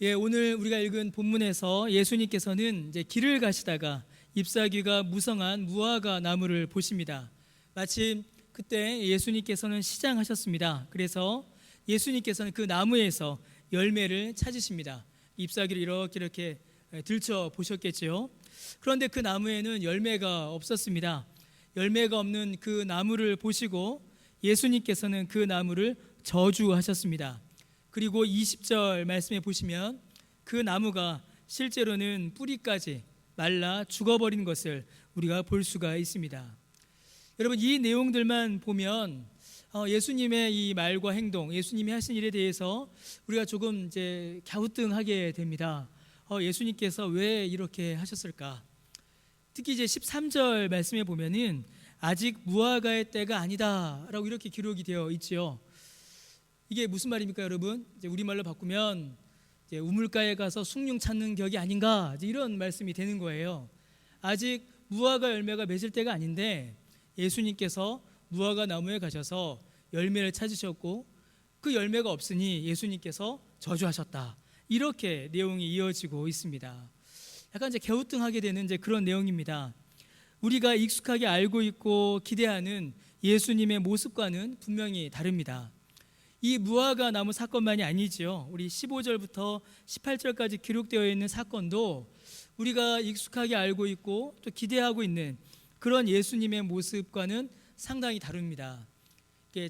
오늘 우리가 읽은 본문에서 예수님께서는 이제 길을 가시다가 잎사귀가 무성한 무화과 나무를 보십니다. 마침 그때 예수님께서는 시장하셨습니다. 그래서 예수님께서는 그 나무에서 열매를 찾으십니다. 잎사귀를 이렇게 들춰 보셨겠지요. 그런데 그 나무에는 열매가 없었습니다. 열매가 없는 그 나무를 보시고 예수님께서는 그 나무를 저주하셨습니다. 그리고 20절 말씀에 보시면 그 나무가 실제로는 뿌리까지 말라 죽어버린 것을 우리가 볼 수가 있습니다. 여러분, 이 내용들만 보면 예수님의 이 말과 행동, 예수님이 하신 일에 대해서 우리가 조금 이제 갸우뚱하게 됩니다. 예수님께서 왜 이렇게 하셨을까? 특히 이제 13절 말씀에 보면은 아직 무화과의 때가 아니다라고 이렇게 기록이 되어 있지요. 이게 무슨 말입니까, 여러분? 이제 우리말로 바꾸면 이제 우물가에 가서 숭늉 찾는 격이 아닌가, 이제 이런 말씀이 되는 거예요. 아직 무화과 열매가 맺을 때가 아닌데 예수님께서 무화과 나무에 가셔서 열매를 찾으셨고 그 열매가 없으니 예수님께서 저주하셨다. 이렇게 내용이 이어지고 있습니다. 약간 이제 갸우뚱하게 되는 이제 그런 내용입니다. 우리가 익숙하게 알고 있고 기대하는 예수님의 모습과는 분명히 다릅니다. 이 무화과 나무 사건만이 아니지요. 우리 15절부터 18절까지 기록되어 있는 사건도 우리가 익숙하게 알고 있고 또 기대하고 있는 그런 예수님의 모습과는 상당히 다릅니다.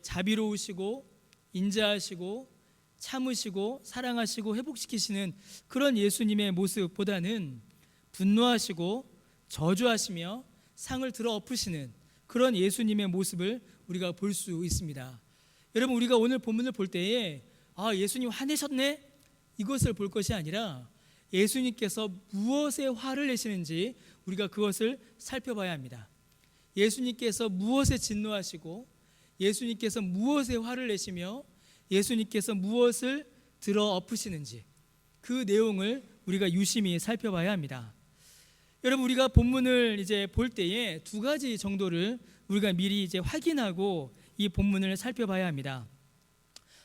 자비로우시고 인자하시고 참으시고 사랑하시고 회복시키시는 그런 예수님의 모습보다는 분노하시고 저주하시며 상을 들어 엎으시는 그런 예수님의 모습을 우리가 볼 수 있습니다. 여러분, 우리가 오늘 본문을 볼 때에 예수님 화내셨네? 이것을 볼 것이 아니라 예수님께서 무엇에 화를 내시는지 우리가 그것을 살펴봐야 합니다. 예수님께서 무엇에 진노하시고 예수님께서 무엇에 화를 내시며 예수님께서 무엇을 들어 엎으시는지 그 내용을 우리가 유심히 살펴봐야 합니다. 여러분, 우리가 본문을 이제 볼 때에 두 가지 정도를 우리가 미리 이제 확인하고 이 본문을 살펴봐야 합니다.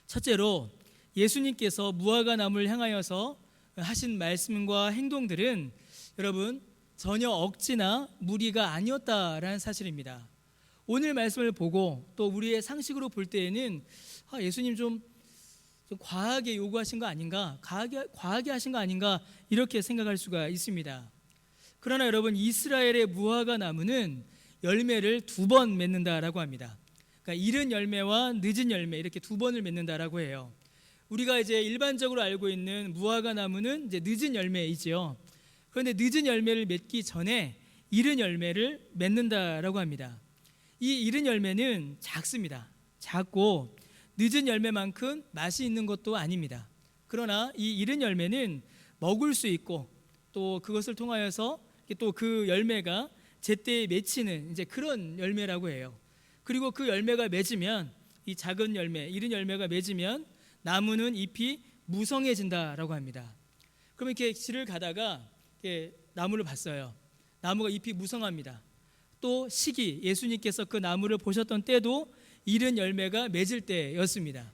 첫째로 예수님께서 무화과 나무를 향하여서 하신 말씀과 행동들은 여러분 전혀 억지나 무리가 아니었다라는 사실입니다. 오늘 말씀을 보고 또 우리의 상식으로 볼 때에는 예수님 좀 과하게 요구하신 거 아닌가, 과하게 하신 거 아닌가 이렇게 생각할 수가 있습니다. 그러나 여러분, 이스라엘의 무화과 나무는 열매를 2번 맺는다라고 합니다. 그러니까 이른 열매와 늦은 열매 이렇게 2번을 맺는다라고 해요. 우리가 이제 일반적으로 알고 있는 무화과 나무는 이제 늦은 열매이지요. 그런데 늦은 열매를 맺기 전에 이른 열매를 맺는다라고 합니다. 이 이른 열매는 작습니다. 작고 늦은 열매만큼 맛이 있는 것도 아닙니다. 그러나 이 이른 열매는 먹을 수 있고 또 그것을 통하여서 또 그 열매가 제때에 맺히는 이제 그런 열매라고 해요. 그리고 그 열매가 맺으면 이 작은 열매, 이른 열매가 맺으면 나무는 잎이 무성해진다라고 합니다. 그럼 이렇게 길을 가다가 이렇게 나무를 봤어요. 나무가 잎이 무성합니다. 또 시기, 예수님께서 그 나무를 보셨던 때도 이른 열매가 맺을 때였습니다.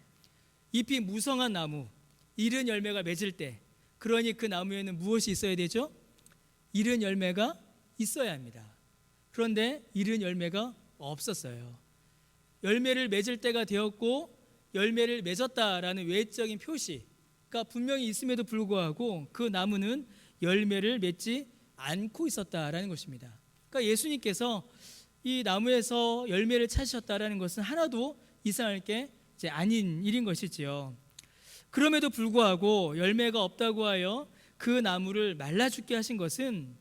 잎이 무성한 나무, 이른 열매가 맺을 때, 그러니 그 나무에는 무엇이 있어야 되죠? 이른 열매가 있어야 합니다. 그런데 이른 열매가 없었어요. 열매를 맺을 때가 되었고 열매를 맺었다라는 외적인 표시가 분명히 있음에도 불구하고 그 나무는 열매를 맺지 않고 있었다라는 것입니다. 그러니까 예수님께서 이 나무에서 열매를 찾으셨다라는 것은 하나도 이상할 게 이제 아닌 일인 것이지요. 그럼에도 불구하고 열매가 없다고 하여 그 나무를 말라 죽게 하신 것은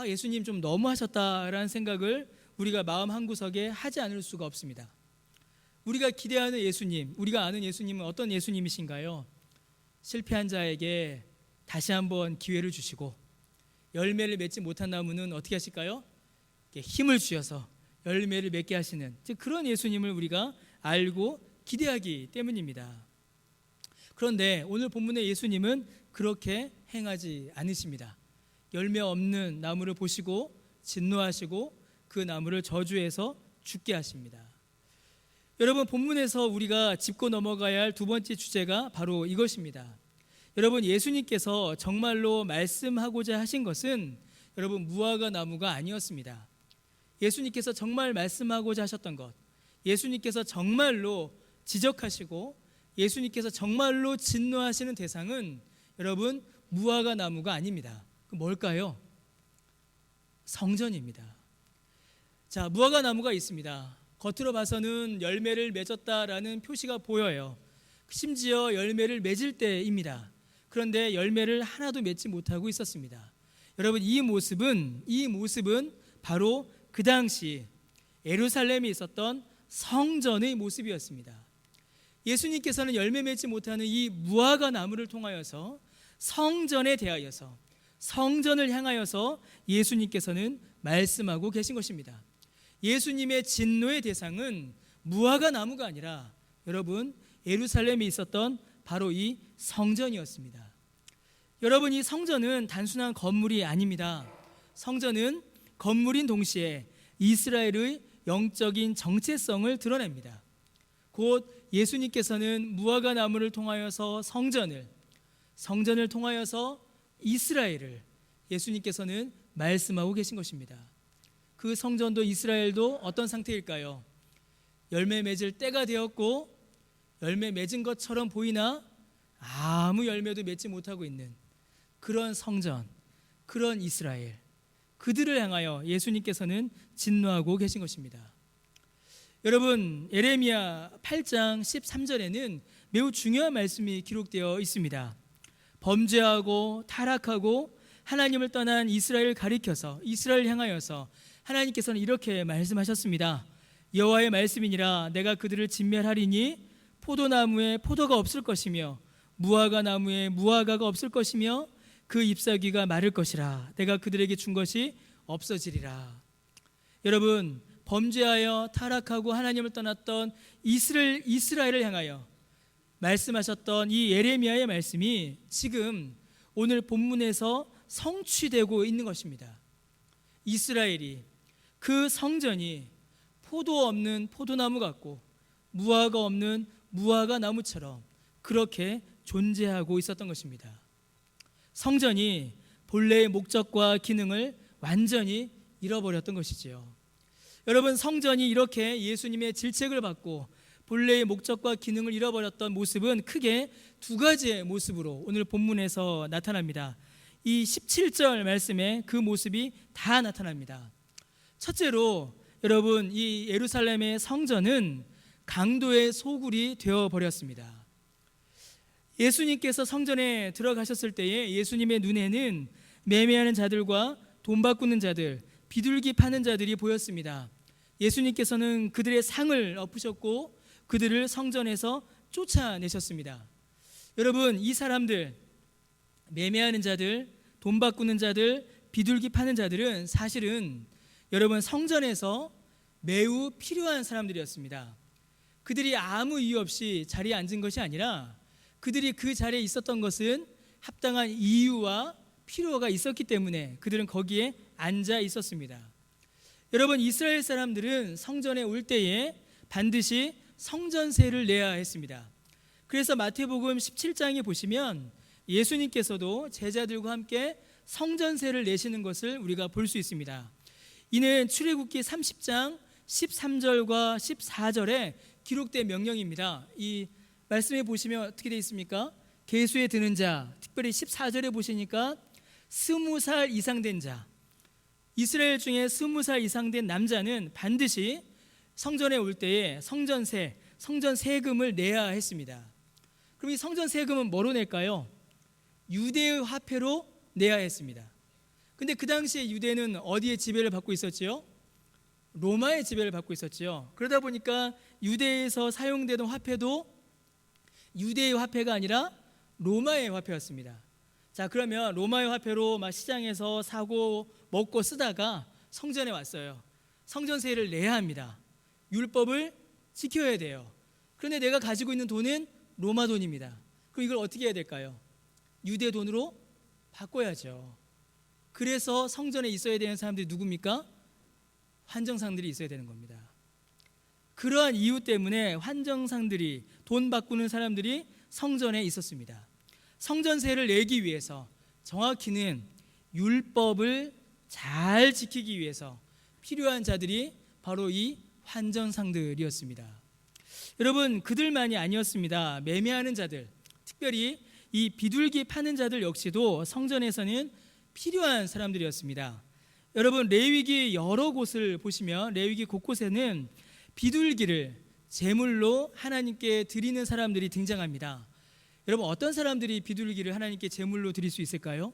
예수님 좀 너무하셨다라는 생각을 우리가 마음 한구석에 하지 않을 수가 없습니다. 우리가 기대하는 예수님, 우리가 아는 예수님은 어떤 예수님이신가요? 실패한 자에게 다시 한번 기회를 주시고 열매를 맺지 못한 나무는 어떻게 하실까요? 힘을 주셔서 열매를 맺게 하시는 그런 예수님을 우리가 알고 기대하기 때문입니다. 그런데 오늘 본문의 예수님은 그렇게 행하지 않으십니다. 열매 없는 나무를 보시고 진노하시고 그 나무를 저주해서 죽게 하십니다. 여러분, 본문에서 우리가 짚고 넘어가야 할 두 번째 주제가 바로 이것입니다. 여러분, 예수님께서 정말로 말씀하고자 하신 것은 여러분 무화과 나무가 아니었습니다. 예수님께서 정말 말씀하고자 하셨던 것, 예수님께서 정말로 지적하시고 예수님께서 정말로 진노하시는 대상은 여러분 무화과 나무가 아닙니다. 그 뭘까요? 성전입니다. 자, 무화과 나무가 있습니다. 겉으로 봐서는 열매를 맺었다라는 표시가 보여요. 심지어 열매를 맺을 때입니다. 그런데 열매를 하나도 맺지 못하고 있었습니다. 여러분, 이 모습은 바로 그 당시 예루살렘에 있었던 성전의 모습이었습니다. 예수님께서는 열매 맺지 못하는 이 무화과 나무를 통하여서 성전에 대하여서, 성전을 향하여서 예수님께서는 말씀하고 계신 것입니다. 예수님의 진노의 대상은 무화과 나무가 아니라 여러분 예루살렘에 있었던 바로 이 성전이었습니다. 여러분, 이 성전은 단순한 건물이 아닙니다. 성전은 건물인 동시에 이스라엘의 영적인 정체성을 드러냅니다. 곧 예수님께서는 무화과 나무를 통하여서 성전을 통하여서 이스라엘을 예수님께서는 말씀하고 계신 것입니다. 그 성전도 이스라엘도 어떤 상태일까요? 열매 맺을 때가 되었고 열매 맺은 것처럼 보이나 아무 열매도 맺지 못하고 있는 그런 성전, 그런 이스라엘, 그들을 향하여 예수님께서는 진노하고 계신 것입니다. 여러분, 예레미야 8장 13절에는 매우 중요한 말씀이 기록되어 있습니다. 범죄하고 타락하고 하나님을 떠난 이스라엘을 가리켜서 이스라엘을 향하여서 하나님께서는 이렇게 말씀하셨습니다. 여호와의 말씀이니라. 내가 그들을 진멸하리니 포도나무에 포도가 없을 것이며 무화과 나무에 무화과가 없을 것이며 그 잎사귀가 마를 것이라. 내가 그들에게 준 것이 없어지리라. 여러분, 범죄하여 타락하고 하나님을 떠났던 이스라엘을 향하여 말씀하셨던 이 예레미야의 말씀이 지금 오늘 본문에서 성취되고 있는 것입니다. 이스라엘이, 그 성전이 포도 없는 포도나무 같고 무화과 없는 무화과 나무처럼 그렇게 존재하고 있었던 것입니다. 성전이 본래의 목적과 기능을 완전히 잃어버렸던 것이지요. 여러분, 성전이 이렇게 예수님의 질책을 받고 본래의 목적과 기능을 잃어버렸던 모습은 크게 두 가지의 모습으로 오늘 본문에서 나타납니다. 이 17절 말씀에 그 모습이 다 나타납니다. 첫째로 여러분, 이 예루살렘의 성전은 강도의 소굴이 되어버렸습니다. 예수님께서 성전에 들어가셨을 때에 예수님의 눈에는 매매하는 자들과 돈 바꾸는 자들, 비둘기 파는 자들이 보였습니다. 예수님께서는 그들의 상을 엎으셨고 그들을 성전에서 쫓아내셨습니다. 여러분, 이 사람들, 매매하는 자들, 돈 바꾸는 자들, 비둘기 파는 자들은 사실은 여러분 성전에서 매우 필요한 사람들이었습니다. 그들이 아무 이유 없이 자리에 앉은 것이 아니라 그들이 그 자리에 있었던 것은 합당한 이유와 필요가 있었기 때문에 그들은 거기에 앉아 있었습니다. 여러분, 이스라엘 사람들은 성전에 올 때에 반드시 성전세를 내야 했습니다. 그래서 마태복음 17장에 보시면 예수님께서도 제자들과 함께 성전세를 내시는 것을 우리가 볼 수 있습니다. 이는 출애굽기 30장 13절과 14절에 기록된 명령입니다. 이 말씀에 보시면 어떻게 되어 있습니까? 계수에 드는 자, 특별히 14절에 보시니까 20살 이상 된 자, 이스라엘 중에 20살 이상 된 남자는 반드시 성전에 올 때에 성전세, 성전 세금을 내야 했습니다. 그럼 이 성전 세금은 뭐로 낼까요? 유대의 화폐로 내야 했습니다. 근데 그 당시에 유대는 어디에 지배를 받고 있었지요? 로마의 지배를 받고 있었지요. 그러다 보니까 유대에서 사용되던 화폐도 유대의 화폐가 아니라 로마의 화폐였습니다. 자, 그러면 로마의 화폐로 막 시장에서 사고 먹고 쓰다가 성전에 왔어요. 성전세를 내야 합니다. 율법을 지켜야 돼요. 그런데 내가 가지고 있는 돈은 로마 돈입니다. 그럼 이걸 어떻게 해야 될까요? 유대 돈으로 바꿔야죠. 그래서 성전에 있어야 되는 사람들이 누굽니까? 환정상들이 있어야 되는 겁니다. 그러한 이유 때문에 환정상들이, 돈 바꾸는 사람들이 성전에 있었습니다. 성전세를 내기 위해서, 정확히는 율법을 잘 지키기 위해서 필요한 자들이 바로 이 환전상들이었습니다. 여러분, 그들만이 아니었습니다. 매매하는 자들, 특별히 이 비둘기 파는 자들 역시도 성전에서는 필요한 사람들이었습니다. 여러분, 레위기 여러 곳을 보시면 레위기 곳곳에는 비둘기를 제물로 하나님께 드리는 사람들이 등장합니다. 여러분, 어떤 사람들이 비둘기를 하나님께 제물로 드릴 수 있을까요?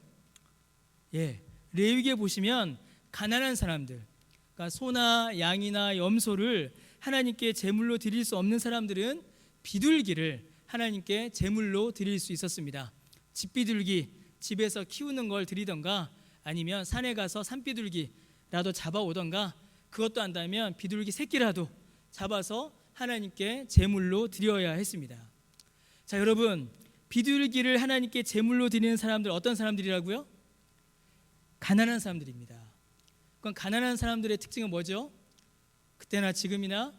레위기에 보시면 가난한 사람들, 그러니까 소나 양이나 염소를 하나님께 제물로 드릴 수 없는 사람들은 비둘기를 하나님께 제물로 드릴 수 있었습니다. 집비둘기, 집에서 키우는 걸 드리던가, 아니면 산에 가서 산비둘기라도 잡아오던가, 그것도 안다면 비둘기 새끼라도 잡아서 하나님께 제물로 드려야 했습니다. 자, 여러분, 비둘기를 하나님께 제물로 드리는 사람들, 어떤 사람들이라고요? 가난한 사람들입니다. 그럼 가난한 사람들의 특징은 뭐죠? 그때나 지금이나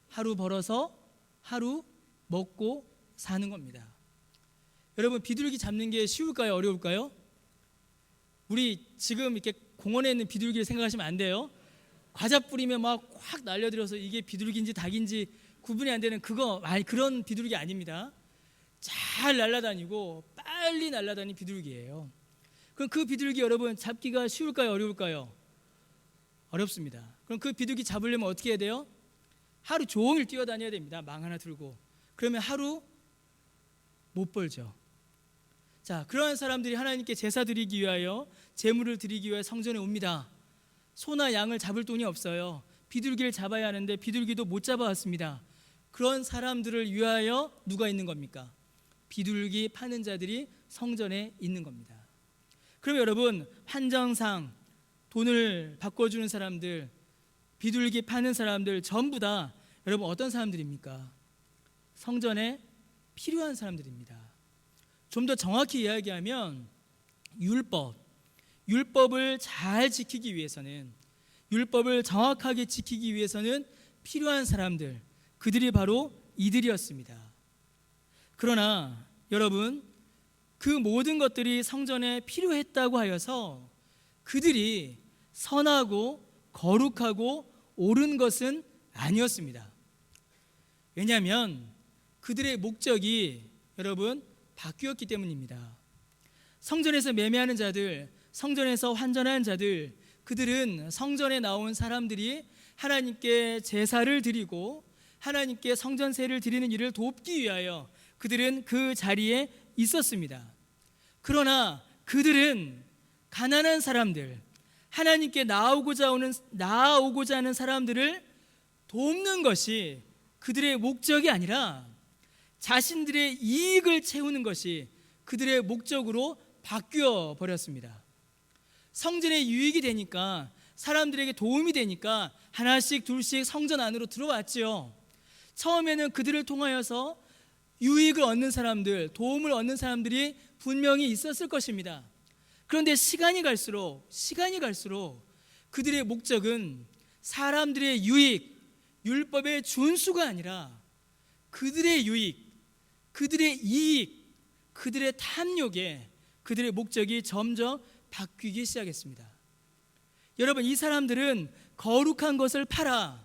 하루 벌어서 하루 먹고 사는 겁니다. 여러분, 비둘기 잡는 게 쉬울까요? 어려울까요? 우리 지금 이렇게 공원에 있는 비둘기를 생각하시면 안 돼요. 과자 뿌리면 막 확 날려들어서 이게 비둘기인지 닭인지 구분이 안 되는 그런 비둘기 아닙니다. 잘 날아다니고 빨리 날아다니는 비둘기예요. 그럼 그 비둘기 여러분 잡기가 쉬울까요? 어려울까요? 어렵습니다. 그럼 그 비둘기 잡으려면 어떻게 해야 돼요? 하루 종일 뛰어다녀야 됩니다. 망 하나 들고. 그러면 하루 못 벌죠. 자, 그러한 사람들이 하나님께 제사 드리기 위하여, 제물을 드리기 위해 성전에 옵니다. 소나 양을 잡을 돈이 없어요. 비둘기를 잡아야 하는데 비둘기도 못 잡아왔습니다. 그런 사람들을 위하여 누가 있는 겁니까? 비둘기 파는 자들이 성전에 있는 겁니다. 그럼 여러분, 환전상, 돈을 바꿔주는 사람들, 비둘기 파는 사람들 전부 다 여러분 어떤 사람들입니까? 성전에 필요한 사람들입니다. 좀 더 정확히 이야기하면 율법을 잘 지키기 위해서는, 율법을 정확하게 지키기 위해서는 필요한 사람들, 그들이 바로 이들이었습니다. 그러나 여러분, 그 모든 것들이 성전에 필요했다고 하여서 그들이 선하고 거룩하고 옳은 것은 아니었습니다. 왜냐하면 그들의 목적이 여러분 바뀌었기 때문입니다. 성전에서 매매하는 자들, 성전에서 환전하는 자들, 그들은 성전에 나온 사람들이 하나님께 제사를 드리고 하나님께 성전세를 드리는 일을 돕기 위하여 그들은 그 자리에 있었습니다. 그러나 그들은 가난한 사람들, 하나님께 나아오고자 하는 사람들을 돕는 것이 그들의 목적이 아니라 자신들의 이익을 채우는 것이 그들의 목적으로 바뀌어 버렸습니다. 성전에 유익이 되니까, 사람들에게 도움이 되니까 하나씩 둘씩 성전 안으로 들어왔지요. 처음에는 그들을 통하여서 유익을 얻는 사람들, 도움을 얻는 사람들이 분명히 있었을 것입니다. 그런데 시간이 갈수록 그들의 목적은 사람들의 유익, 율법의 준수가 아니라 그들의 유익, 그들의 이익, 그들의 탐욕에 그들의 목적이 점점 바뀌기 시작했습니다. 여러분, 이 사람들은 거룩한 것을 팔아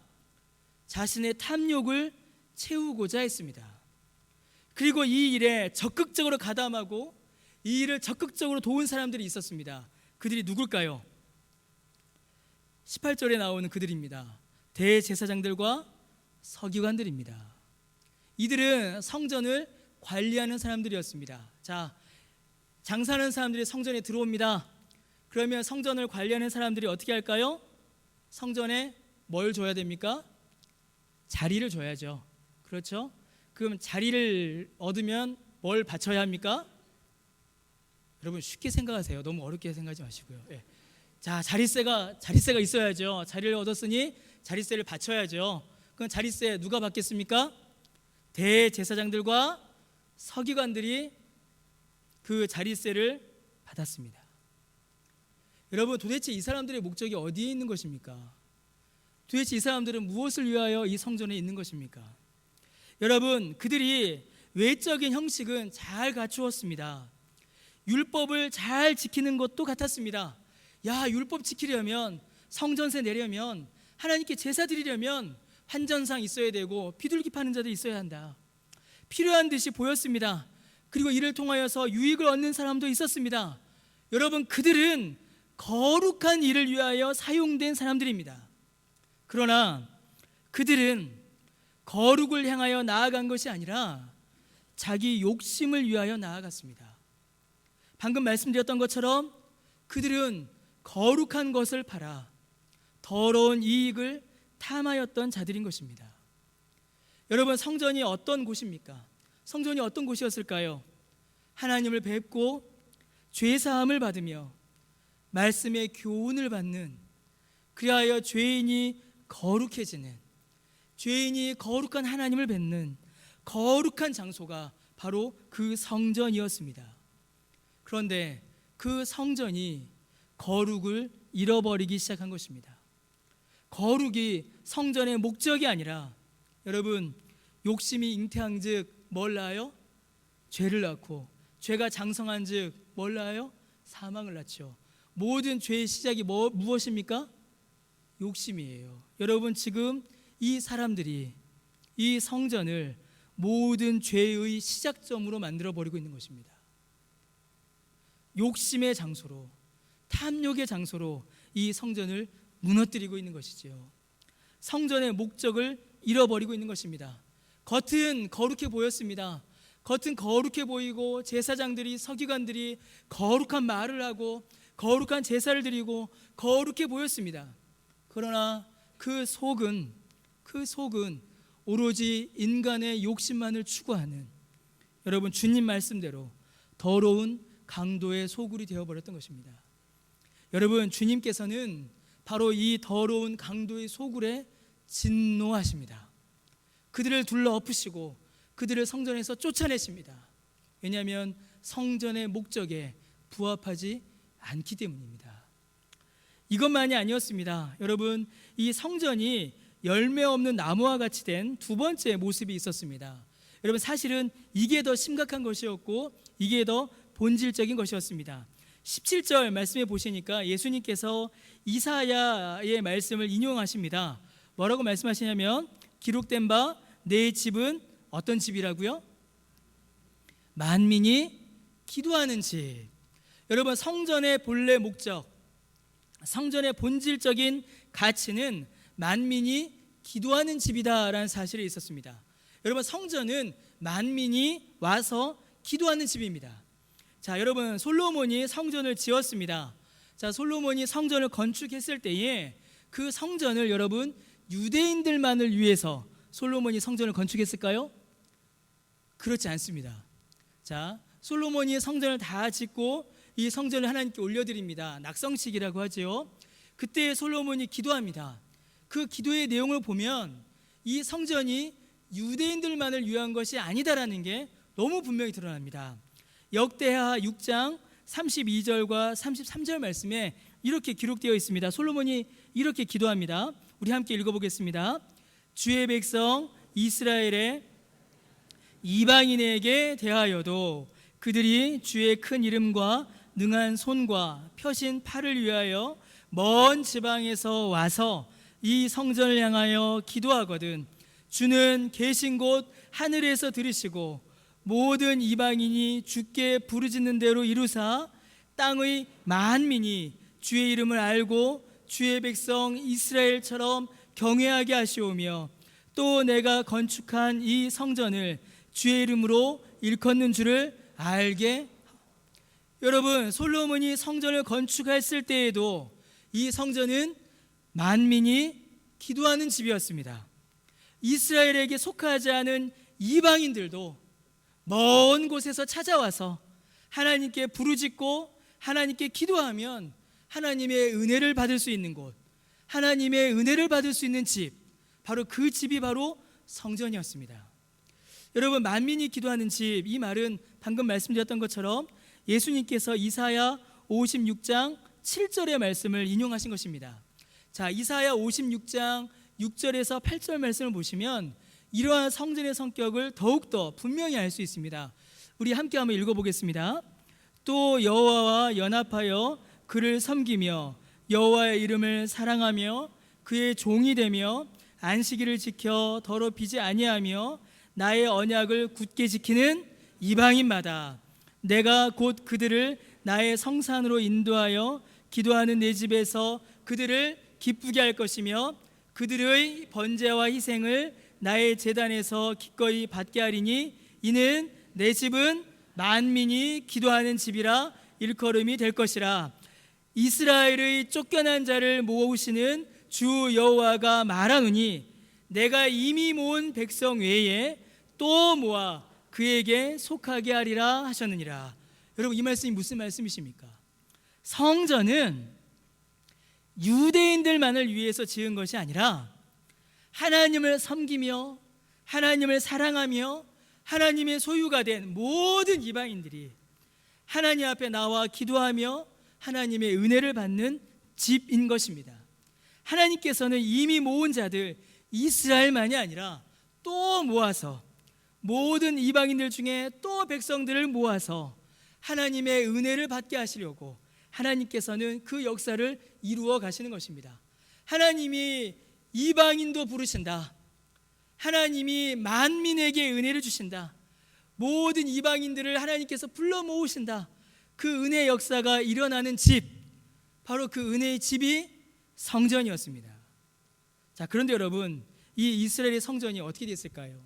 자신의 탐욕을 채우고자 했습니다. 그리고 이 일에 적극적으로 가담하고 이 일을 적극적으로 도운 사람들이 있었습니다. 그들이 누굴까요? 18절에 나오는 그들입니다. 대제사장들과 서기관들입니다. 이들은 성전을 관리하는 사람들이었습니다. 자, 장사하는 사람들이 성전에 들어옵니다. 그러면 성전을 관리하는 사람들이 어떻게 할까요? 성전에 뭘 줘야 됩니까? 자리를 줘야죠. 그렇죠? 그럼 자리를 얻으면 뭘 바쳐야 합니까? 여러분 쉽게 생각하세요. 너무 어렵게 생각하지 마시고요. 자, 자리세가 있어야죠. 자리를 얻었으니 자리세를 바쳐야죠. 그럼 자리세 누가 받겠습니까? 대제사장들과 서기관들이 그 자리세를 받았습니다. 여러분, 도대체 이 사람들의 목적이 어디에 있는 것입니까? 도대체 이 사람들은 무엇을 위하여 이 성전에 있는 것입니까? 여러분, 그들이 외적인 형식은 잘 갖추었습니다. 율법을 잘 지키는 것도 같았습니다. 야, 율법 지키려면, 성전세 내려면, 하나님께 제사 드리려면 환전상 있어야 되고 비둘기 파는 자도 있어야 한다. 필요한 듯이 보였습니다. 그리고 이를 통하여서 유익을 얻는 사람도 있었습니다. 여러분, 그들은 거룩한 일을 위하여 사용된 사람들입니다. 그러나 그들은 거룩을 향하여 나아간 것이 아니라 자기 욕심을 위하여 나아갔습니다. 방금 말씀드렸던 것처럼 그들은 거룩한 것을 팔아 더러운 이익을 탐하였던 자들인 것입니다. 여러분, 성전이 어떤 곳입니까? 성전이 어떤 곳이었을까요? 하나님을 뵙고 죄사함을 받으며 말씀의 교훈을 받는, 그리하여 죄인이 거룩해지는, 죄인이 거룩한 하나님을 뵙는 거룩한 장소가 바로 그 성전이었습니다. 그런데 그 성전이 거룩을 잃어버리기 시작한 것입니다. 거룩이 성전의 목적이 아니라, 여러분, 욕심이 잉태한즉 뭘 낳아요? 죄를 낳고, 죄가 장성한즉 뭘 낳아요? 사망을 낳죠. 모든 죄의 시작이 무엇입니까? 욕심이에요. 여러분, 지금 이 사람들이 이 성전을 모든 죄의 시작점으로 만들어버리고 있는 것입니다. 욕심의 장소로, 탐욕의 장소로 이 성전을 무너뜨리고 있는 것이죠. 성전의 목적을 잃어버리고 있는 것입니다. 겉은 거룩해 보였습니다. 겉은 거룩해 보이고 제사장들이, 서기관들이 거룩한 말을 하고 거룩한 제사를 드리고 거룩해 보였습니다. 그러나 그 속은 오로지 인간의 욕심만을 추구하는, 여러분, 주님 말씀대로 더러운 강도의 소굴이 되어버렸던 것입니다. 여러분, 주님께서는 바로 이 더러운 강도의 소굴에 진노하십니다. 그들을 둘러 엎으시고 그들을 성전에서 쫓아내십니다. 왜냐하면 성전의 목적에 부합하지 않기 때문입니다. 이것만이 아니었습니다. 여러분, 이 성전이 열매 없는 나무와 같이 된 두 번째 모습이 있었습니다. 여러분, 사실은 이게 더 심각한 것이었고 이게 더 본질적인 것이었습니다. 17절 말씀해 보시니까 예수님께서 이사야의 말씀을 인용하십니다. 뭐라고 말씀하시냐면, 기록된 바 내 집은 어떤 집이라고요? 만민이 기도하는 집. 여러분, 성전의 본래 목적, 성전의 본질적인 가치는 만민이 기도하는 집이다라는 사실이 있었습니다. 여러분, 성전은 만민이 와서 기도하는 집입니다. 자, 여러분, 솔로몬이 성전을 지었습니다. 자, 솔로몬이 성전을 건축했을 때에 그 성전을, 여러분, 유대인들만을 위해서 솔로몬이 성전을 건축했을까요? 그렇지 않습니다. 자, 솔로몬이 성전을 다 짓고 이 성전을 하나님께 올려드립니다. 낙성식이라고 하죠. 그때 솔로몬이 기도합니다. 그 기도의 내용을 보면 이 성전이 유대인들만을 위한 것이 아니다라는 게 너무 분명히 드러납니다. 역대하 6장 32절과 33절 말씀에 이렇게 기록되어 있습니다. 솔로몬이 이렇게 기도합니다. 우리 함께 읽어보겠습니다. 주의 백성 이스라엘의 이방인에게 대하여도 그들이 주의 큰 이름과 능한 손과 펴신 팔을 위하여 먼 지방에서 와서 이 성전을 향하여 기도하거든 주는 계신 곳 하늘에서 들으시고 모든 이방인이 주께 부르짖는 대로 이루사 땅의 만민이 주의 이름을 알고 주의 백성 이스라엘처럼 경외하게 하시오며 또 내가 건축한 이 성전을 주의 이름으로 일컫는 줄을 알게. 여러분, 솔로몬이 성전을 건축했을 때에도 이 성전은 만민이 기도하는 집이었습니다. 이스라엘에게 속하지 않은 이방인들도 먼 곳에서 찾아와서 하나님께 부르짖고 하나님께 기도하면 하나님의 은혜를 받을 수 있는 곳, 하나님의 은혜를 받을 수 있는 집, 바로 그 집이 바로 성전이었습니다. 여러분, 만민이 기도하는 집, 이 말은 방금 말씀드렸던 것처럼 예수님께서 이사야 56장 7절의 말씀을 인용하신 것입니다. 자, 이사야 56장 6절에서 8절 말씀을 보시면 이러한 성전의 성격을 더욱더 분명히 알 수 있습니다. 우리 함께 한번 읽어보겠습니다. 또 여호와와 연합하여 그를 섬기며 여호와의 이름을 사랑하며 그의 종이 되며 안식일을 지켜 더럽히지 아니하며 나의 언약을 굳게 지키는 이방인마다 내가 곧 그들을 나의 성산으로 인도하여 기도하는 내 집에서 그들을 기쁘게 할 것이며 그들의 번제와 희생을 나의 제단에서 기꺼이 받게 하리니 이는 내 집은 만민이 기도하는 집이라 일컬음이 될 것이라. 이스라엘의 쫓겨난 자를 모으시는 주 여호와가 말하노니 내가 이미 모은 백성 외에 또 모아 그에게 속하게 하리라 하셨느니라. 여러분, 이 말씀이 무슨 말씀이십니까? 성전은 유대인들만을 위해서 지은 것이 아니라 하나님을 섬기며 하나님을 사랑하며 하나님의 소유가 된 모든 이방인들이 하나님 앞에 나와 기도하며 하나님의 은혜를 받는 집인 것입니다. 하나님께서는 이미 모은 자들 이스라엘만이 아니라 또 모아서 모든 이방인들 중에 또 백성들을 모아서 하나님의 은혜를 받게 하시려고 하나님께서는 그 역사를 이루어 가시는 것입니다. 하나님이 이방인도 부르신다. 하나님이 만민에게 은혜를 주신다. 모든 이방인들을 하나님께서 불러 모으신다. 그 은혜의 역사가 일어나는 집, 바로 그 은혜의 집이 성전이었습니다. 자, 그런데 여러분, 이 이스라엘의 성전이 어떻게 됐을까요?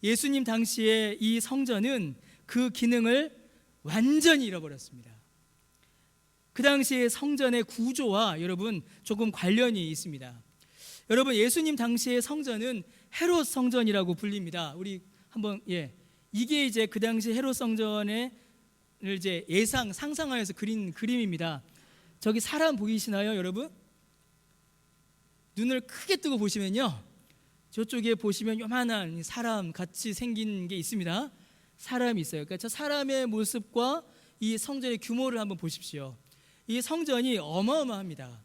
예수님 당시에 이 성전은 그 기능을 완전히 잃어버렸습니다. 그 당시에 성전의 구조와 여러분 조금 관련이 있습니다. 여러분, 예수님 당시의 성전은 헤롯 성전이라고 불립니다. 우리 한번 이게 이제 그 당시 헤롯 성전을 이제 상상하여서 그린 그림입니다. 저기 사람 보이시나요, 여러분? 눈을 크게 뜨고 보시면요, 저쪽에 보시면 요만한 사람 같이 생긴 게 있습니다. 사람이 있어요. 그러니까 저 사람의 모습과 이 성전의 규모를 한번 보십시오. 이 성전이 어마어마합니다.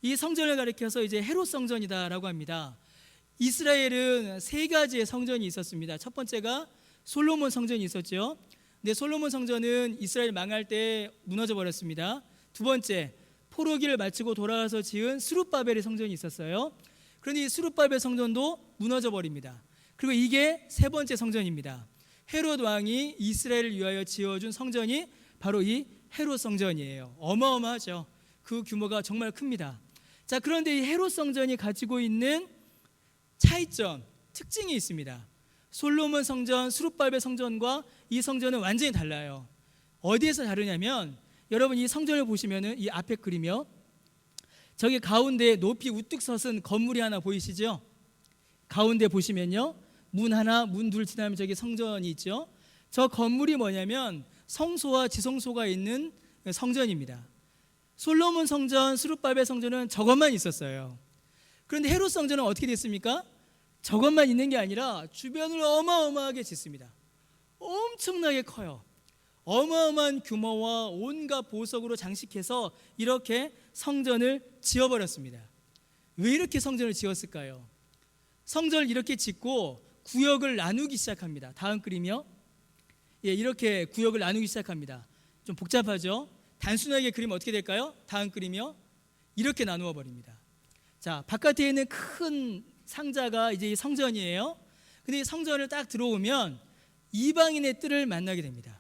이 성전을 가리켜서 이제 헤롯 성전이다라고 합니다. 이스라엘은 세 가지의 성전이 있었습니다. 첫 번째가 솔로몬 성전이 있었죠. 근데 솔로몬 성전은 이스라엘 망할 때 무너져 버렸습니다. 두 번째, 포로기를 마치고 돌아와서 지은 스룹바벨의 성전이 있었어요. 그런데 이 스룹바벨 성전도 무너져 버립니다. 그리고 이게 세 번째 성전입니다. 헤롯 왕이 이스라엘을 위하여 지어준 성전이 바로 이 헤롯 성전이에요. 어마어마하죠. 그 규모가 정말 큽니다. 자, 그런데 이 헤롯 성전이 가지고 있는 차이점, 특징이 있습니다. 솔로몬 성전, 스룹바벨 성전과 이 성전은 완전히 달라요. 어디에서 다르냐면, 여러분 이 성전을 보시면은 이 앞에 그리며 저기 가운데 높이 우뚝 솟은 건물이 하나 보이시죠? 가운데 보시면요, 문 하나, 문 둘 지나면 저기 성전이 있죠. 저 건물이 뭐냐면 성소와 지성소가 있는 성전입니다. 솔로몬 성전, 스룹바벨 성전은 저것만 있었어요. 그런데 헤롯 성전은 어떻게 됐습니까? 저것만 있는 게 아니라 주변을 어마어마하게 짓습니다. 엄청나게 커요. 어마어마한 규모와 온갖 보석으로 장식해서 이렇게 성전을 지어버렸습니다. 왜 이렇게 성전을 지었을까요? 성전을 이렇게 짓고 구역을 나누기 시작합니다. 다음 그림이요. 이렇게 구역을 나누기 시작합니다. 좀 복잡하죠? 단순하게 그리면 어떻게 될까요? 다음 그림이요. 이렇게 나누어 버립니다. 자, 바깥에 있는 큰 상자가 이제 이 성전이에요. 근데 이 성전을 딱 들어오면 이방인의 뜰을 만나게 됩니다.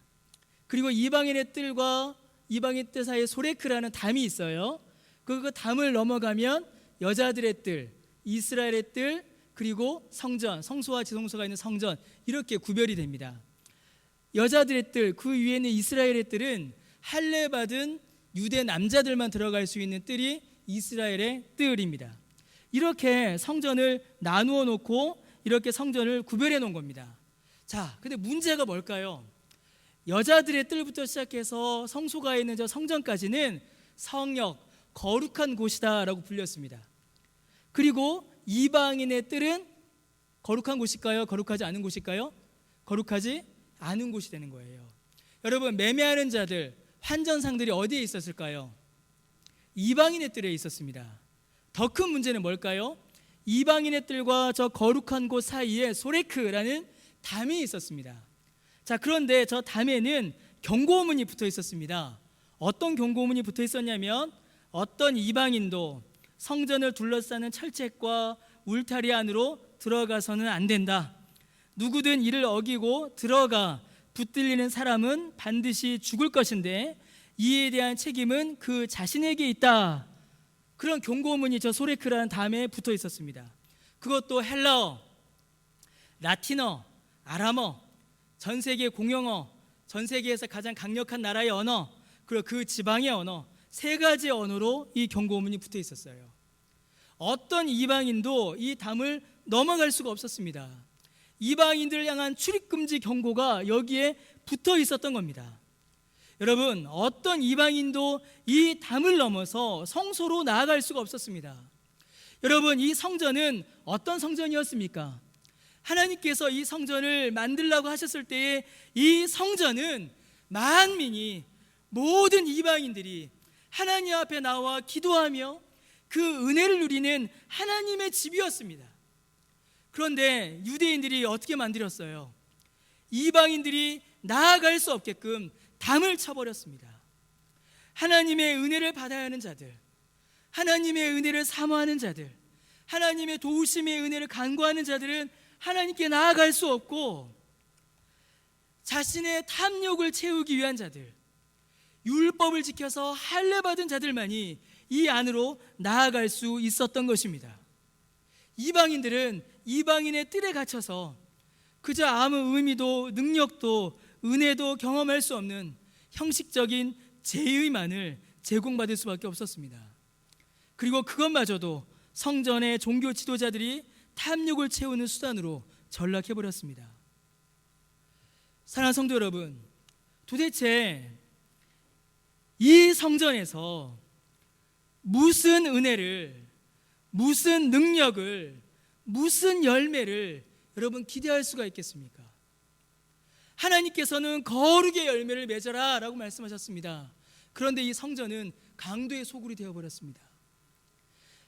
그리고 이방인의 뜰과 이방인 뜰 사이에 소레크라는 담이 있어요. 그 담을 넘어가면 여자들의 뜰, 이스라엘의 뜰, 그리고 성전, 성소와 지성소가 있는 성전, 이렇게 구별이 됩니다. 여자들의 뜰, 그 위에는 이스라엘의 뜰은 할례 받은 유대 남자들만 들어갈 수 있는 뜰이 이스라엘의 뜰입니다. 이렇게 성전을 나누어 놓고 이렇게 성전을 구별해 놓은 겁니다. 자, 근데 문제가 뭘까요? 여자들의 뜰부터 시작해서 성소가 있는 저 성전까지는 성역, 거룩한 곳이다라고 불렸습니다. 그리고 이방인의 뜰은 거룩한 곳일까요? 거룩하지 않은 곳일까요? 거룩하지 않은 곳이 되는 거예요. 여러분, 매매하는 자들, 환전상들이 어디에 있었을까요? 이방인의 뜰에 있었습니다. 더 큰 문제는 뭘까요? 이방인의 뜰과 저 거룩한 곳 사이에 소레크라는 담이 있었습니다. 자, 그런데 저 담에는 경고문이 붙어 있었습니다. 어떤 경고문이 붙어 있었냐면 어떤 이방인도 성전을 둘러싸는 철책과 울타리 안으로 들어가서는 안 된다. 누구든 이를 어기고 들어가 붙들리는 사람은 반드시 죽을 것인데 이에 대한 책임은 그 자신에게 있다. 그런 경고문이 저 소레크라는 담에 붙어 있었습니다. 그것도 헬라어, 라틴어, 아람어, 전 세계 공용어, 전 세계에서 가장 강력한 나라의 언어, 그리고 그 지방의 언어, 세 가지 언어로 이 경고문이 붙어 있었어요. 어떤 이방인도 이 담을 넘어갈 수가 없었습니다. 이방인들을 향한 출입금지 경고가 여기에 붙어 있었던 겁니다. 여러분, 어떤 이방인도 이 담을 넘어서 성소로 나아갈 수가 없었습니다. 여러분, 이 성전은 어떤 성전이었습니까? 하나님께서 이 성전을 만들라고 하셨을 때에 이 성전은 만민이, 모든 이방인들이 하나님 앞에 나와 기도하며 그 은혜를 누리는 하나님의 집이었습니다. 그런데 유대인들이 어떻게 만들었어요? 이방인들이 나아갈 수 없게끔 담을 쳐버렸습니다. 하나님의 은혜를 받아야 하는 자들, 하나님의 은혜를 사모하는 자들, 하나님의 도우심의 은혜를 간구하는 자들은 하나님께 나아갈 수 없고, 자신의 탐욕을 채우기 위한 자들, 율법을 지켜서 할례 받은 자들만이 이 안으로 나아갈 수 있었던 것입니다. 이방인들은 이방인의 뜰에 갇혀서 그저 아무 의미도 능력도 은혜도 경험할 수 없는 형식적인 제의만을 제공받을 수밖에 없었습니다. 그리고 그것마저도 성전의 종교 지도자들이 탐욕을 채우는 수단으로 전락해버렸습니다. 사랑하는 성도 여러분, 도대체 이 성전에서 무슨 은혜를, 무슨 능력을, 무슨 열매를 여러분 기대할 수가 있겠습니까? 하나님께서는 거룩의 열매를 맺어라 라고 말씀하셨습니다. 그런데 이 성전은 강도의 소굴이 되어버렸습니다.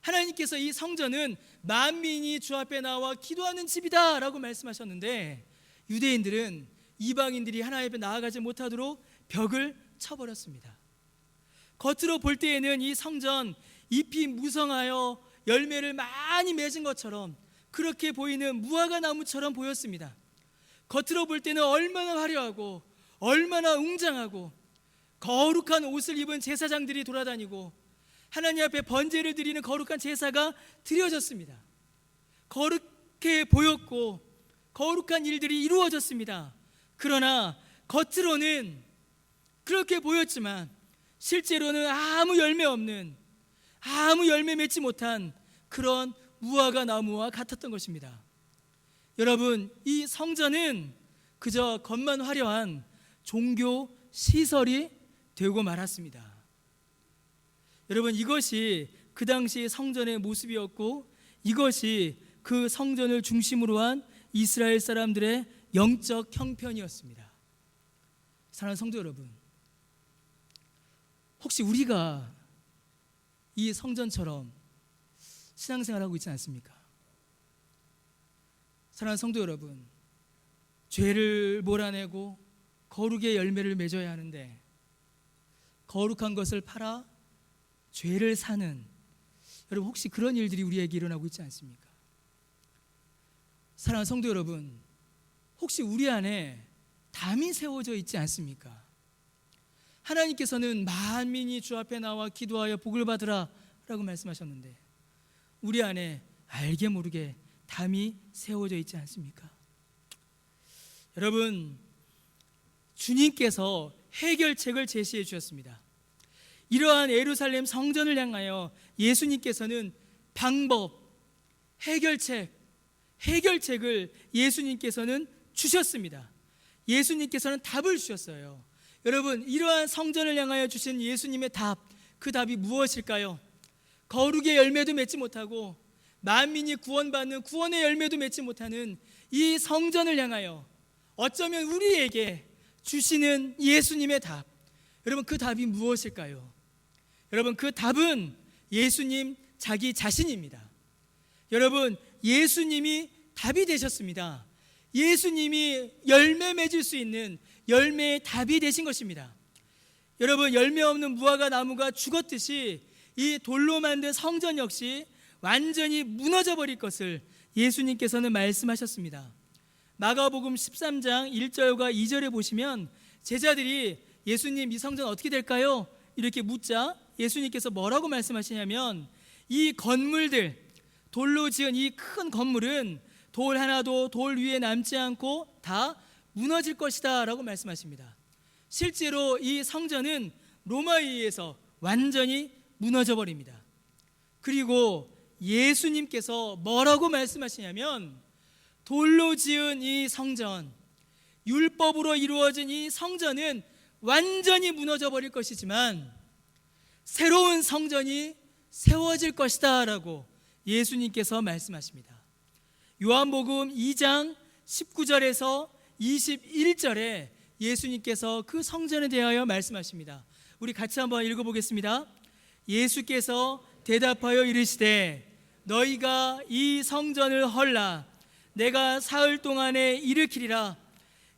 하나님께서 이 성전은 만민이 주 앞에 나와 기도하는 집이다 라고 말씀하셨는데, 유대인들은 이방인들이 하나님 앞에 나아가지 못하도록 벽을 쳐버렸습니다. 겉으로 볼 때에는 이 성전 잎이 무성하여 열매를 많이 맺은 것처럼 그렇게 보이는 무화과 나무처럼 보였습니다. 겉으로 볼 때는 얼마나 화려하고 얼마나 웅장하고 거룩한 옷을 입은 제사장들이 돌아다니고 하나님 앞에 번제를 드리는 거룩한 제사가 드려졌습니다. 거룩해 보였고 거룩한 일들이 이루어졌습니다. 그러나 겉으로는 그렇게 보였지만 실제로는 아무 열매 없는, 아무 열매 맺지 못한 그런 무화과 나무와 같았던 것입니다. 여러분, 이 성전은 그저 겉만 화려한 종교 시설이 되고 말았습니다. 여러분, 이것이 그 당시 성전의 모습이었고, 이것이 그 성전을 중심으로 한 이스라엘 사람들의 영적 형편이었습니다. 사랑하는 성도 여러분, 혹시 우리가 이 성전처럼 신앙생활하고 있지 않습니까? 사랑하는 성도 여러분, 죄를 몰아내고 거룩의 열매를 맺어야 하는데 거룩한 것을 팔아 죄를 사는, 여러분 혹시 그런 일들이 우리에게 일어나고 있지 않습니까? 사랑하는 성도 여러분, 혹시 우리 안에 담이 세워져 있지 않습니까? 하나님께서는 만민이 주 앞에 나와 기도하여 복을 받으라 라고 말씀하셨는데 우리 안에 알게 모르게 담이 세워져 있지 않습니까? 여러분, 주님께서 해결책을 제시해 주셨습니다. 이러한 예루살렘 성전을 향하여 예수님께서는 방법, 해결책을 예수님께서는 주셨습니다. 예수님께서는 답을 주셨어요. 여러분, 이러한 성전을 향하여 주신 예수님의 답, 그 답이 무엇일까요? 거룩의 열매도 맺지 못하고 만민이 구원받는 구원의 열매도 맺지 못하는 이 성전을 향하여 어쩌면 우리에게 주시는 예수님의 답, 여러분 그 답이 무엇일까요? 여러분, 그 답은 예수님 자기 자신입니다. 여러분, 예수님이 답이 되셨습니다. 예수님이 열매 맺을 수 있는 열매의 답이 되신 것입니다. 여러분, 열매 없는 무화과 나무가 죽었듯이 이 돌로 만든 성전 역시 완전히 무너져 버릴 것을 예수님께서는 말씀하셨습니다. 마가복음 13장 1절과 2절에 보시면 제자들이 예수님, 이 성전 어떻게 될까요? 이렇게 묻자 예수님께서 뭐라고 말씀하시냐면, 이 건물들, 돌로 지은 이 큰 건물은 돌 하나도 돌 위에 남지 않고 다 무너질 것이다 라고 말씀하십니다. 실제로 이 성전은 로마에 의해서 완전히 무너져 버립니다. 그리고 예수님께서 뭐라고 말씀하시냐면, 돌로 지은 이 성전, 율법으로 이루어진 이 성전은 완전히 무너져 버릴 것이지만 새로운 성전이 세워질 것이다 라고 예수님께서 말씀하십니다. 요한복음 2장 19절에서 21절에 예수님께서 그 성전에 대하여 말씀하십니다. 우리 같이 한번 읽어보겠습니다. 예수께서 대답하여 이르시되 너희가 이 성전을 헐라 내가 사흘 동안에 일으키리라.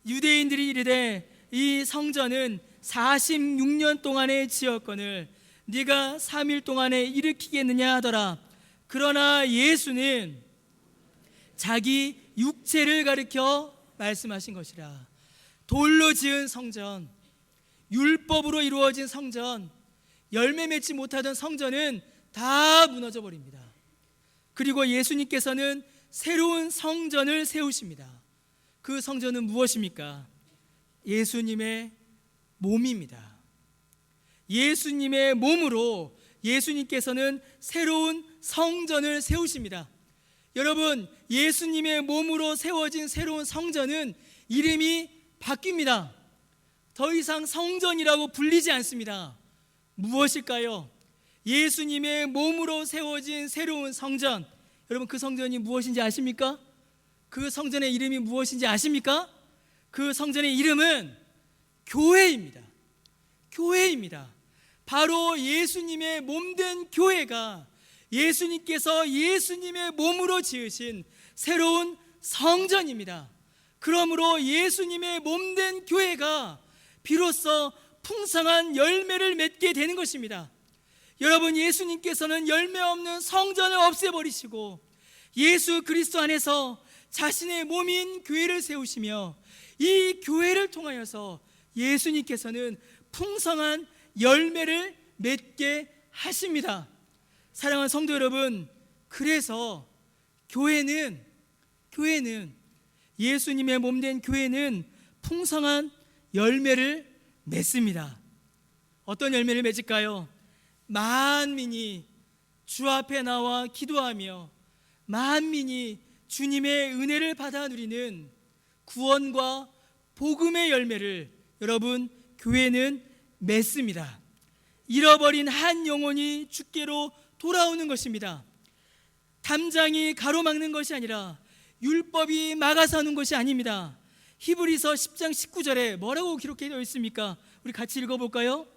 유대인들이 이르되 이 성전은 46년 동안에 지었거늘 네가 3일 동안에 일으키겠느냐 하더라. 그러나 예수는 자기 육체를 가리켜 말씀하신 것이라. 돌로 지은 성전, 율법으로 이루어진 성전, 열매 맺지 못하던 성전은 다 무너져 버립니다. 그리고 예수님께서는 새로운 성전을 세우십니다. 그 성전은 무엇입니까? 예수님의 몸입니다. 예수님의 몸으로 예수님께서는 새로운 성전을 세우십니다. 여러분, 예수님의 몸으로 세워진 새로운 성전은 이름이 바뀝니다. 더 이상 성전이라고 불리지 않습니다. 무엇일까요? 예수님의 몸으로 세워진 새로운 성전. 여러분, 그 성전이 무엇인지 아십니까? 그 성전의 이름이 무엇인지 아십니까? 그 성전의 이름은 교회입니다. 교회입니다. 바로 예수님의 몸된 교회가 예수님께서 예수님의 몸으로 지으신 새로운 성전입니다. 그러므로 예수님의 몸된 교회가 비로소 풍성한 열매를 맺게 되는 것입니다. 여러분, 예수님께서는 열매 없는 성전을 없애버리시고 예수 그리스도 안에서 자신의 몸인 교회를 세우시며 이 교회를 통하여서 예수님께서는 풍성한 열매를 맺게 하십니다. 사랑하는 성도 여러분, 그래서 교회는 예수님의 몸된 교회는 풍성한 열매를 맺습니다. 어떤 열매를 맺을까요? 만민이 주 앞에 나와 기도하며 만민이 주님의 은혜를 받아 누리는 구원과 복음의 열매를 여러분, 교회는 맺습니다. 잃어버린 한 영혼이 주께로 돌아오는 것입니다. 담장이 가로막는 것이 아니라 율법이 막아서는 것이 아닙니다. 히브리서 10장 19절에 뭐라고 기록되어 있습니까? 우리 같이 읽어볼까요?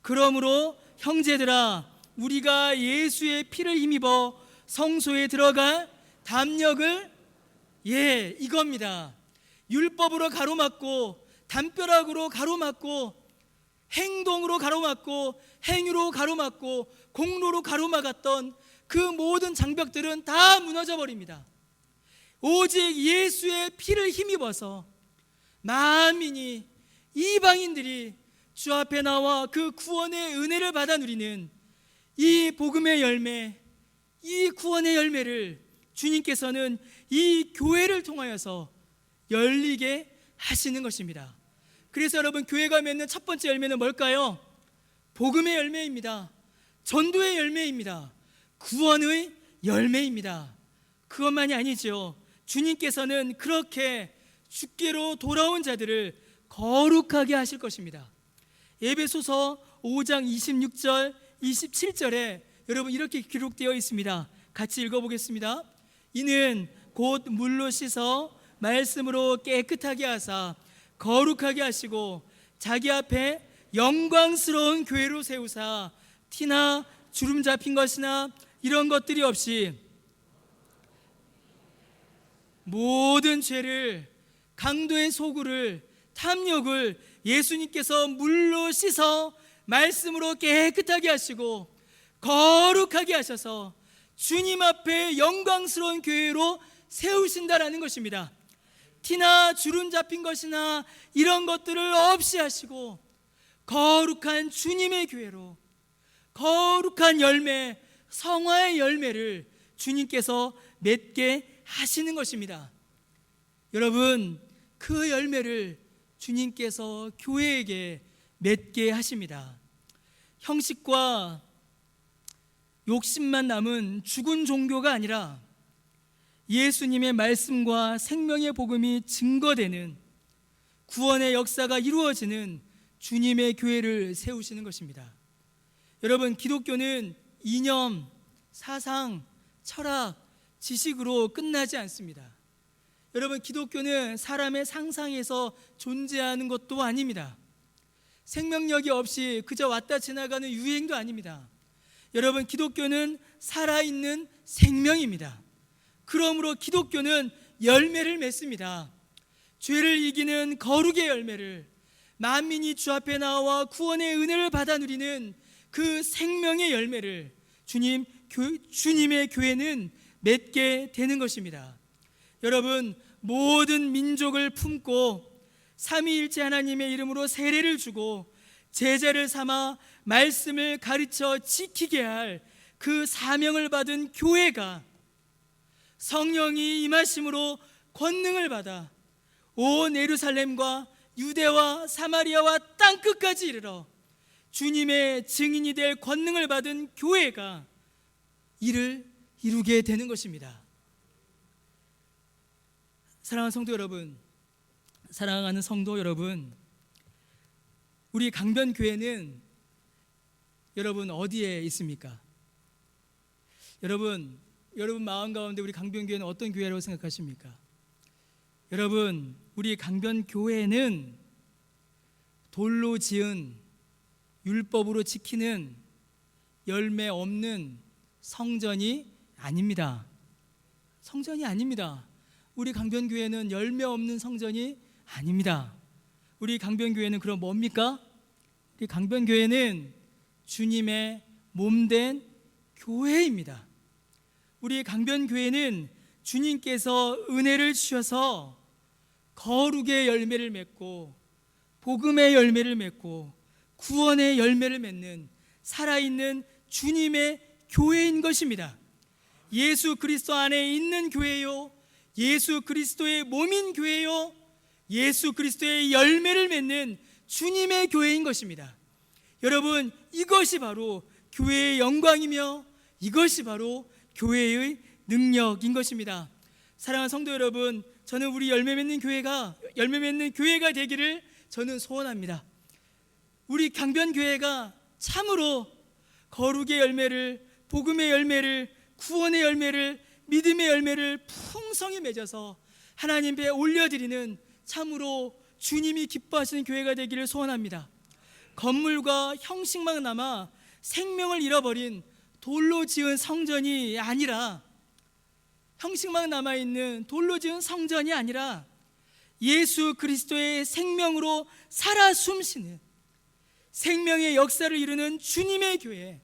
그러므로 형제들아, 우리가 예수의 피를 힘입어 성소에 들어갈 담력을 이겁니다. 율법으로 가로막고 담벼락으로 가로막고 행동으로 가로막고 행위로 가로막고 공로로 가로막았던 그 모든 장벽들은 다 무너져 버립니다. 오직 예수의 피를 힘입어서 만민이, 이방인들이 주 앞에 나와 그 구원의 은혜를 받아 누리는 이 복음의 열매, 이 구원의 열매를 주님께서는 이 교회를 통하여서 열리게 하시는 것입니다. 그래서 여러분, 교회가 맺는 첫 번째 열매는 뭘까요? 복음의 열매입니다. 전도의 열매입니다. 구원의 열매입니다. 그것만이 아니죠. 주님께서는 그렇게 주께로 돌아온 자들을 거룩하게 하실 것입니다. 에베소서 5장 26절 27절에 여러분 이렇게 기록되어 있습니다. 같이 읽어보겠습니다. 이는 곧 물로 씻어 말씀으로 깨끗하게 하사 거룩하게 하시고 자기 앞에 영광스러운 교회로 세우사 티나 주름 잡힌 것이나 이런 것들이 없이 모든 죄를, 강도의 소굴을 탐욕을 예수님께서 물로 씻어 말씀으로 깨끗하게 하시고 거룩하게 하셔서 주님 앞에 영광스러운 교회로 세우신다라는 것입니다. 티나 주름 잡힌 것이나 이런 것들을 없이 하시고 거룩한 주님의 교회로 거룩한 열매, 성화의 열매를 주님께서 맺게 하시는 것입니다. 여러분, 그 열매를 주님께서 교회에게 맺게 하십니다. 형식과 욕심만 남은 죽은 종교가 아니라 예수님의 말씀과 생명의 복음이 증거되는 구원의 역사가 이루어지는 주님의 교회를 세우시는 것입니다. 여러분, 기독교는 이념, 사상, 철학, 지식으로 끝나지 않습니다. 여러분, 기독교는 사람의 상상에서 존재하는 것도 아닙니다. 생명력이 없이 그저 왔다 지나가는 유행도 아닙니다. 여러분, 기독교는 살아있는 생명입니다. 그러므로 기독교는 열매를 맺습니다. 죄를 이기는 거룩의 열매를, 만민이 주 앞에 나와 구원의 은혜를 받아 누리는 그 생명의 열매를 주님의 교회는 맺게 되는 것입니다. 여러분, 모든 민족을 품고 삼위일체 하나님의 이름으로 세례를 주고 제자를 삼아 말씀을 가르쳐 지키게 할 그 사명을 받은 교회가 성령이 임하심으로 권능을 받아 온 예루살렘과 유대와 사마리아와 땅끝까지 이르러 주님의 증인이 될 권능을 받은 교회가 이를 이루게 되는 것입니다. 사랑하는 성도 여러분, 사랑하는 성도 여러분, 우리 강변교회는 여러분 어디에 있습니까? 여러분 마음 가운데 우리 강변교회는 어떤 교회라고 생각하십니까? 여러분, 우리 강변교회는 돌로 지은 율법으로 지키는 열매 없는 성전이 아닙니다. 성전이 아닙니다. 우리 강변교회는 열매 없는 성전이 아닙니다. 우리 강변교회는 그럼 뭡니까? 우리 강변교회는 주님의 몸된 교회입니다. 우리 강변교회는 주님께서 은혜를 주셔서 거룩의 열매를 맺고 복음의 열매를 맺고 구원의 열매를 맺는 살아있는 주님의 교회인 것입니다. 예수 그리스도 안에 있는 교회요, 예수 그리스도의 몸인 교회요, 예수 그리스도의 열매를 맺는 주님의 교회인 것입니다. 여러분, 이것이 바로 교회의 영광이며 이것이 바로 교회의 능력인 것입니다. 사랑하는 성도 여러분, 저는 우리 열매 맺는 교회가 되기를 저는 소원합니다. 우리 강변교회가 참으로 거룩의 열매를, 복음의 열매를, 구원의 열매를, 믿음의 열매를 풍성히 맺어서 하나님 배에 올려드리는 참으로 주님이 기뻐하시는 교회가 되기를 소원합니다. 건물과 형식만 남아 생명을 잃어버린 돌로 지은 성전이 아니라, 형식만 남아있는 돌로 지은 성전이 아니라 예수 그리스도의 생명으로 살아 숨쉬는 생명의 역사를 이루는 주님의 교회,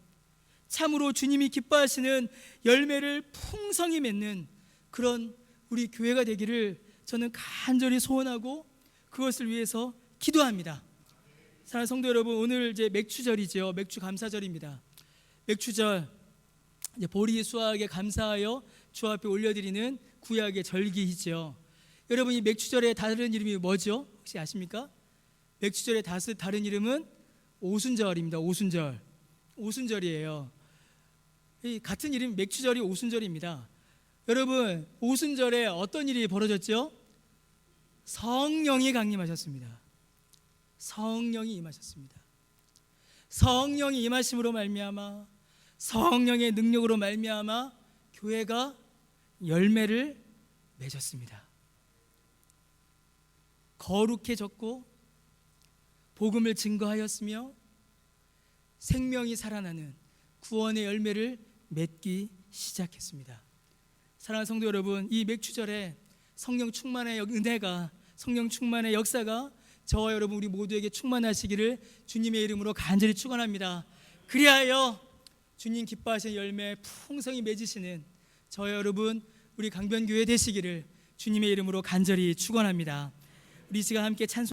참으로 주님이 기뻐하시는 열매를 풍성히 맺는 그런 우리 교회가 되기를 저는 간절히 소원하고 그것을 위해서 기도합니다. 사랑하는 성도 여러분, 오늘 이제 맥추절이죠. 맥추 감사절입니다. 맥추절, 이제 보리 수확에 감사하여 주 앞에 올려드리는 구약의 절기이죠. 여러분, 이 맥추절의 다른 이름이 뭐죠? 혹시 아십니까? 맥추절의 다른 이름은 오순절입니다. 오순절이에요. 이 같은 이름 맥추절이 오순절입니다. 여러분, 오순절에 어떤 일이 벌어졌죠? 성령이 강림하셨습니다. 성령이 임하셨습니다. 성령이 임하심으로 말미암아, 성령의 능력으로 말미암아 교회가 열매를 맺었습니다. 거룩해졌고 복음을 증거하였으며 생명이 살아나는 구원의 열매를 맺기 시작했습니다. 사랑하는 성도 여러분, 이 맥추절에 성령 충만의 은혜가, 성령 충만의 역사가 저와 여러분 우리 모두에게 충만하시기를 주님의 이름으로 간절히 축원합니다. 그리하여 주님 기뻐하시는 열매 풍성히 맺으시는 저와 여러분 우리 강변교회 되시기를 주님의 이름으로 간절히 축원합니다. 우리 시간 함께 찬송